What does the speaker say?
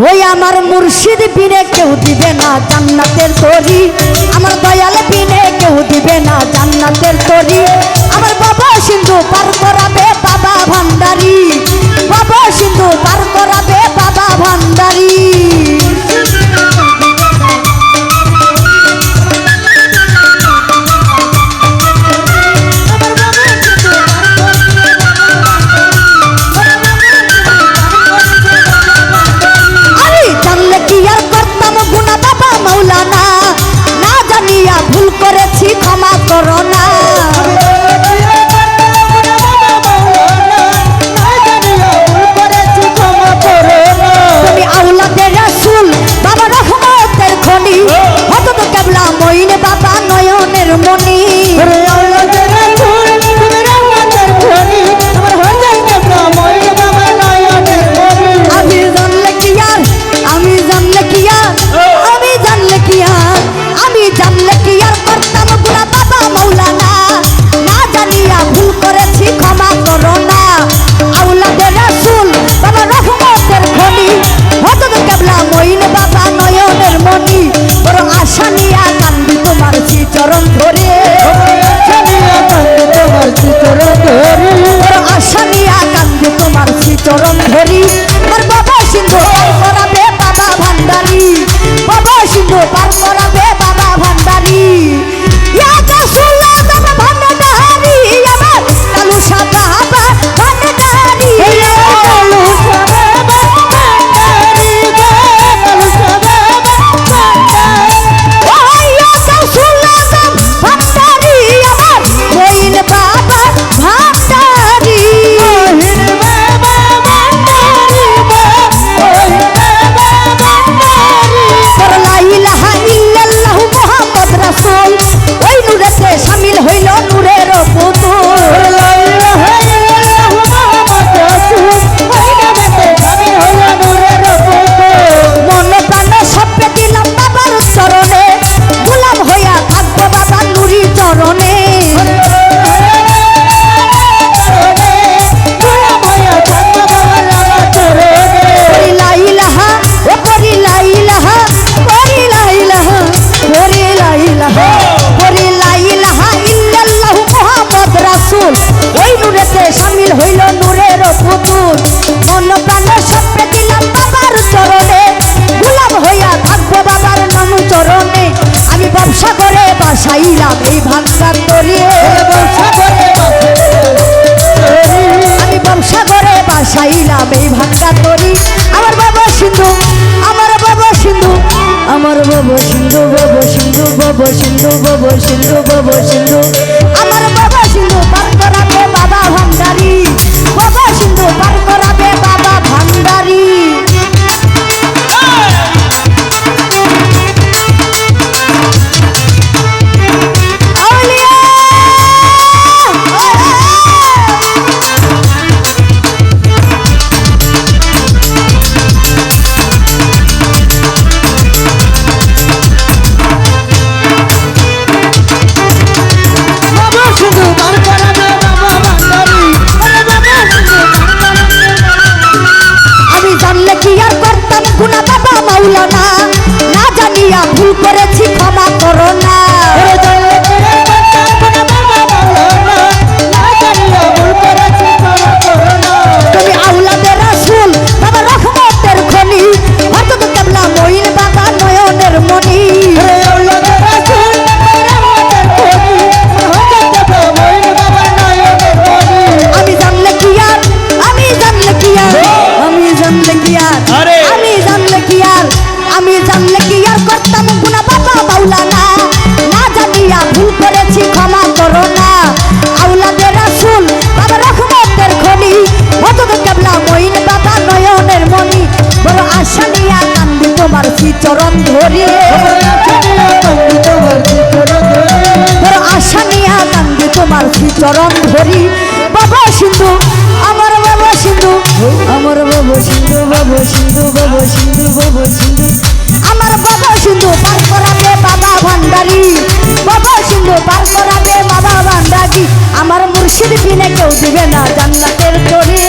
ওই আমার মুর্শিদ বিনে কেউ দিবে না জান্নাতের তরি, আমার দয়াল বিনে কেউ দিবে না জান্নাতের তরি। আমার বাবা সিন্ধু পার করাবে বাবা ভান্ডারি, বাবা সিন্ধু পার করাবে বাবা ভান্ডারি। না জানিয়া ভুল করেছি ক্ষমা করো না। তুমি আওলাদে রাসূল বাবা রহমতের খনি, হযরত কেবলা মঈন বাবা নয়নের মণি। চরণ ধরে আশা নিয়া কান্দি তোমার চরণ ধরি। আমার বাবা সিন্ধু পার করাবে বাবা ভান্ডারি, বাবা সিন্ধু পার করাবে বাবা ভান্ডারি। বাসাইলাম এই ভাঙ্গা তরি, আমি ব্যবসা করে বাসাইলাম এই ভাঙ্গা তরি। আমার বাবা সিন্ধু, আমার বাবা সিন্ধু, আমার বাবা সিন্ধু, বাবা সিন্ধু, বাবা সিন্ধু, বাবা সিন্ধু, বাবা সিন্ধু। আমার বাবা সিন্ধু পার করাবে বাবা ভান্ডারি, বাবা সিন্ধু পার করাবে বাবা ভান্ডারি। না জানিয়া ভুল করেছি ক্ষমা করো না। তুমি আওলাদে রাসূল বাবা রহমতের খনি, হযরত কেবলা মঈন বাবা নয়নের মণি। আমি জানলে কি আর, আমি জানলে কি আর, আমি জানলে কি আর, আমি জানলে কি আর, আমি জানলে কি আর করতাম গুনাহ বাবা মাওলানা। না জানিয়া ভুল করেছি ক্ষমা করো না। আওলাদে রাসূল বাবা রহমতের খনি, হযরত কেবলা মঈন বাবা নয়নের মণি। বড় আশা নিয়া কান্দি তোমার চরণ ধরি, বড় আশা নিয়া কান্দি তোমার চরণ ধরি। বাবা সিন্ধু, আমার বাবা সিন্ধু, আমার বাবা সিন্ধু, বাবা সিন্ধু, বাবা সিন্ধু, বাবা সিন্ধু। আমার বাবা সিন্ধু পার করাবে বাবা ভান্ডারি, বাবা সিন্ধু পার করাবে বাবা ভান্ডারি। আমার মুর্শিদ বিনে কেউ দিবে না জান্নাতের তরি।